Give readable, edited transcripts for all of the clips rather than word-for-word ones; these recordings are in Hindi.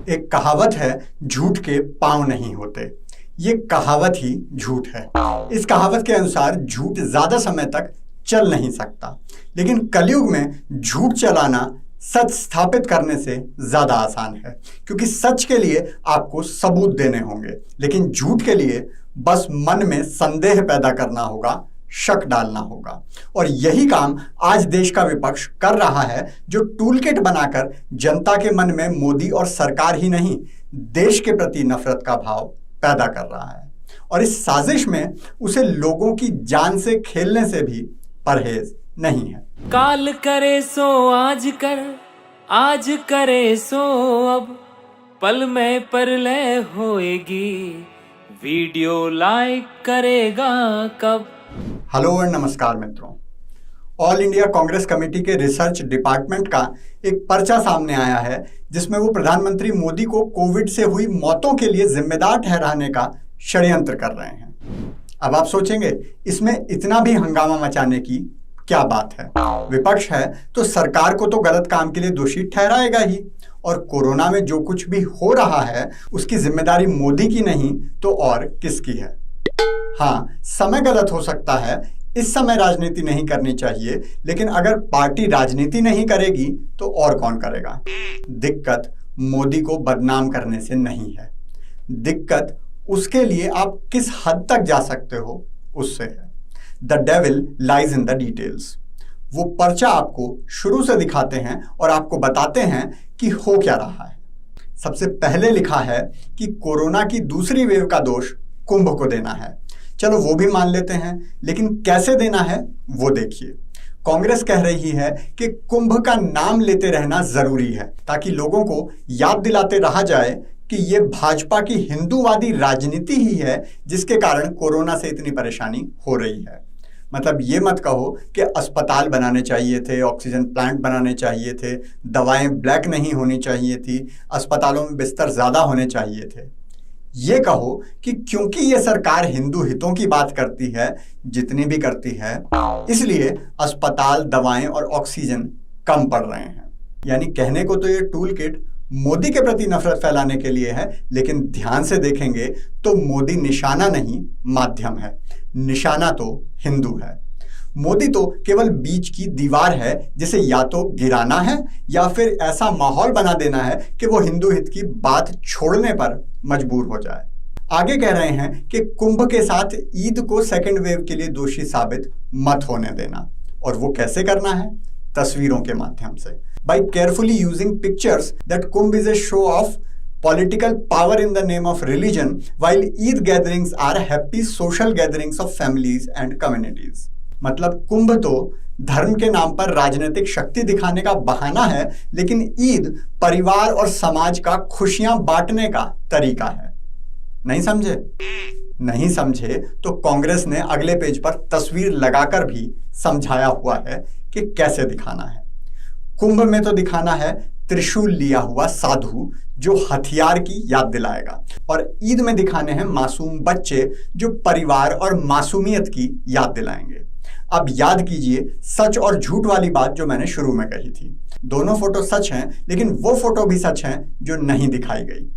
एक कहावत है, झूठ के पांव नहीं होते। ये कहावत ही झूठ है। इस कहावत के अनुसार झूठ ज्यादा समय तक चल नहीं सकता, लेकिन कलयुग में झूठ चलाना सच स्थापित करने से ज्यादा आसान है, क्योंकि सच के लिए आपको सबूत देने होंगे, लेकिन झूठ के लिए बस मन में संदेह पैदा करना होगा, शक डालना होगा। और यही काम आज देश का विपक्ष कर रहा है, जो टूलकिट बनाकर जनता के मन में मोदी और सरकार ही नहीं, देश के प्रति नफरत का भाव पैदा कर रहा है। और इस साजिश में उसे लोगों की जान से खेलने से भी परहेज नहीं है। काल करे सो आज कर, आज करे सो अब, पल में परलय होएगी, वीडियो लाइक करेगा कब। हेलो और नमस्कार मित्रों। ऑल इंडिया कांग्रेस कमेटी के रिसर्च डिपार्टमेंट का एक पर्चा सामने आया है, जिसमें वो प्रधानमंत्री मोदी को कोविड से हुई मौतों के लिए जिम्मेदार ठहराने का षड्यंत्र कर रहे हैं। अब आप सोचेंगे, इसमें इतना भी हंगामा मचाने की क्या बात है? विपक्ष है तो सरकार को तो गलत काम के लिए दोषी ठहराएगा ही, और कोरोना में जो कुछ भी हो रहा है उसकी जिम्मेदारी मोदी की नहीं तो और किसकी है? हाँ, समय गलत हो सकता है, इस समय राजनीति नहीं करनी चाहिए, लेकिन अगर पार्टी राजनीति नहीं करेगी तो और कौन करेगा? दिक्कत मोदी को बदनाम करने से नहीं है, दिक्कत उसके लिए आप किस हद तक जा सकते हो उससे है। The devil lies in the details. वो पर्चा आपको शुरू से दिखाते हैं और आपको बताते हैं कि हो क्या रहा है। सबसे पहले लिखा है कि कोरोना की दूसरी वेव का दोष कुंभ को देना है। चलो वो भी मान लेते हैं, लेकिन कैसे देना है वो देखिए। कांग्रेस कह रही है कि कुंभ का नाम लेते रहना जरूरी है, ताकि लोगों को याद दिलाते रहा जाए कि ये भाजपा की हिंदूवादी राजनीति ही है जिसके कारण कोरोना से इतनी परेशानी हो रही है। मतलब ये मत कहो कि अस्पताल बनाने चाहिए थे, ऑक्सीजन प्लांट बनाने चाहिए थे, दवाएं ब्लैक नहीं होनी चाहिए थी, अस्पतालों में बिस्तर ज्यादा होने चाहिए थे। ये कहो कि क्योंकि ये सरकार हिंदू हितों की बात करती है, जितनी भी करती है, इसलिए अस्पताल, दवाएं और ऑक्सीजन कम पड़ रहे हैं। यानी कहने को तो ये टूल किट मोदी के प्रति नफरत फैलाने के लिए है, लेकिन ध्यान से देखेंगे तो मोदी निशाना नहीं, माध्यम है। निशाना तो हिंदू है। मोदी तो केवल बीच की दीवार है, जिसे या तो गिराना है या फिर ऐसा माहौल बना देना है कि वो हिंदू हित की बात छोड़ने पर मजबूर हो जाए। आगे कह रहे हैं कि कुंभ के साथ ईद को सेकेंड वेव के लिए दोषी साबित मत होने देना। और वो कैसे करना है? तस्वीरों के माध्यम से। By carefully using pictures that Kumbh is a show of political power in the name of religion, while Eid gatherings are happy social gatherings of families and communities. मतलब कुंभ तो धर्म के नाम पर राजनीतिक शक्ति दिखाने का बहाना है, लेकिन ईद परिवार और समाज का खुशियां बांटने का तरीका है। नहीं समझे? नहीं समझे तो कांग्रेस ने अगले पेज पर तस्वीर लगाकर भी समझाया हुआ है कि कैसे दिखाना है। कुंभ में तो दिखाना है त्रिशूल लिया हुआ साधु जो हथियार की याद दिलाएगा, और ईद में दिखाने हैं मासूम बच्चे जो परिवार और मासूमियत की याद दिलाएंगे। अब याद कीजिए सच और झूठ वाली बात जो मैंने शुरू में कही थी। दोनों फोटो सच हैं, लेकिन वो फोटो भी सच हैं जो नहीं दिखाई गई।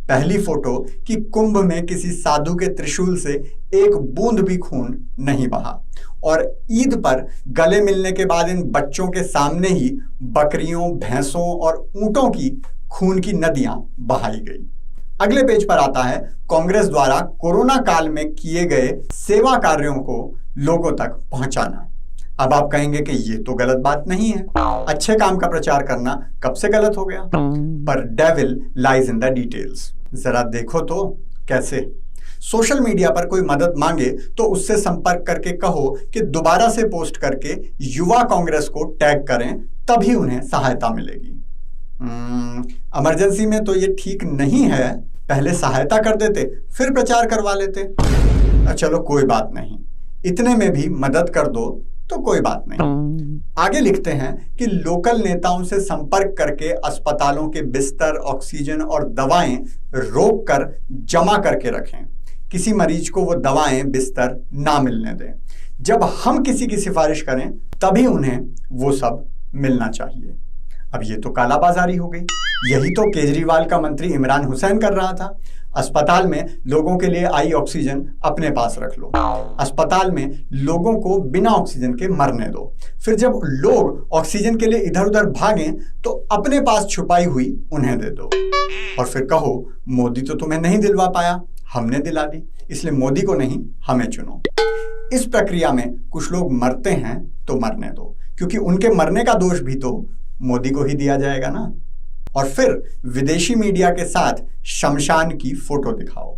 पहली फोटो कि कुंभ में किसी साधु के त्रिशूल से एक बूंद भी खून नहीं बहा, और ईद पर गले मिलने के बाद इन बच्चों के सामने ही बकरियों, भैंसों और ऊंटों की खून की नदियां बहाई गई। अगले पेज पर आता है कांग्रेस द्वारा कोरोना काल में किए गए सेवा कार्यों को लोगों तक पहुंचाना। अब आप कहेंगे कि ये तो गलत बात नहीं है, अच्छे काम का प्रचार करना कब से गलत हो गया? पर devil lies in the details. जरा देखो तो कैसे। सोशल मीडिया पर कोई मदद मांगे तो उससे संपर्क करके कहो कि दोबारा से पोस्ट करके युवा कांग्रेस को टैग करें, तभी उन्हें सहायता मिलेगी। इमरजेंसी में तो ये ठीक नहीं है, पहले सहायता कर देते फिर प्रचार करवा लेते। चलो कोई बात नहीं, इतने में भी मदद कर दो तो कोई बात नहीं। आगे लिखते हैं कि लोकल नेताओं से संपर्क करके अस्पतालों के बिस्तर, ऑक्सीजन और दवाएं रोक कर जमा करके रखें। किसी मरीज को वो दवाएं, बिस्तर ना मिलने दें। जब हम किसी की सिफारिश करें तभी उन्हें वो सब मिलना चाहिए। अब ये तो कालाबाजारी हो गई। यही तो केजरीवाल का मंत्री इमरान हुसैन कर रहा था। अस्पताल में लोगों के लिए आई ऑक्सीजन अपने पास रख लो, अस्पताल में लोगों को बिना ऑक्सीजन के मरने दो, फिर जब लोग ऑक्सीजन के लिए इधर उधर भागें तो अपने पास छुपाई हुई उन्हें दे दो, और फिर कहो मोदी तो तुम्हें नहीं दिलवा पाया, हमने दिला दी, इसलिए मोदी को नहीं हमें चुनो। इस प्रक्रिया में कुछ लोग मरते हैं तो मरने दो, क्योंकि उनके मरने का दोष भी तो मोदी को ही दिया जाएगा ना। और फिर विदेशी मीडिया के साथ शमशान की फोटो दिखाओ,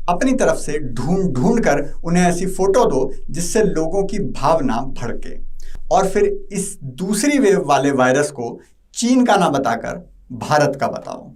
अपनी तरफ से ढूंढ ढूंढ कर उन्हें ऐसी फोटो दो जिससे लोगों की भावना भड़के, और फिर इस दूसरी वेव वाले वायरस को चीन का ना बताकर भारत का बताओ।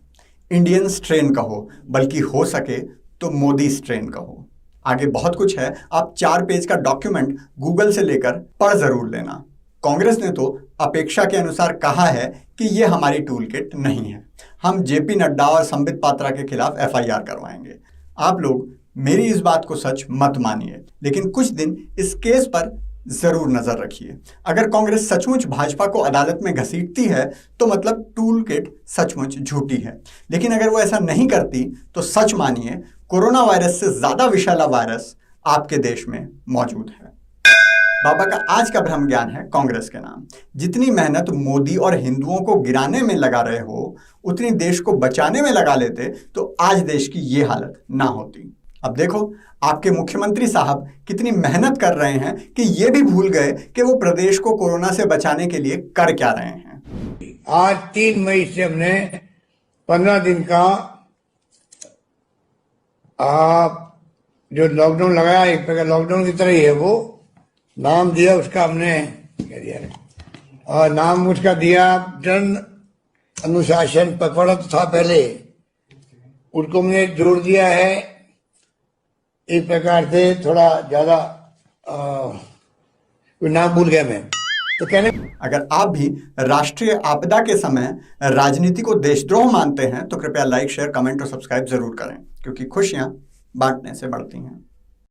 इंडियन स्ट्रेन कहो, बल्कि हो सके तो मोदी स्ट्रेन कहो। आगे बहुत कुछ है, आप 4 पेज का डॉक्यूमेंट गूगल से लेकर पढ़ जरूर लेना। कांग्रेस ने तो अपेक्षा के अनुसार कहा है कि ये हमारी टूल किट नहीं है, हम जेपी नड्डा और संबित पात्रा के खिलाफ एफआईआर करवाएंगे। आप लोग मेरी इस बात को सच मत मानिए, लेकिन कुछ दिन इस केस पर जरूर नजर रखिए। अगर कांग्रेस सचमुच भाजपा को अदालत में घसीटती है तो मतलब टूल किट सचमुच झूठी है, लेकिन अगर वो ऐसा नहीं करती तो सच मानिए कोरोना वायरस से ज्यादा विषैला वायरस आपके देश में मौजूद है। बाबा का आज का भ्रम ज्ञान है कांग्रेस के नाम। जितनी मेहनत मोदी और हिंदुओं को गिराने में लगा रहे हो, उतनी देश को बचाने में लगा लेते तो आज देश की ये हालत ना होती। अब देखो आपके मुख्यमंत्री साहब कितनी मेहनत कर रहे हैं कि ये भी भूल गए कि वो प्रदेश को कोरोना से बचाने के लिए कर क्या रहे हैं। आज 3 मई से हमने 15 दिन का जो लॉकडाउन लगाया, एक प्रकार लॉकडाउन की तरह ही है, वो नाम दिया उसका हमने क्या दिया, और नाम उसका दिया जन अनुशासन पकड़ा तो था पहले, उसको हमने जोड़ दिया है एक प्रकार से थोड़ा ज्यादा, नाम भूल गया मैं तो कहने। अगर आप भी राष्ट्रीय आपदा के समय राजनीति को देशद्रोह मानते हैं तो कृपया लाइक, शेयर, कमेंट और सब्सक्राइब जरूर करें, क्योंकि खुशियां बांटने से बढ़ती हैं।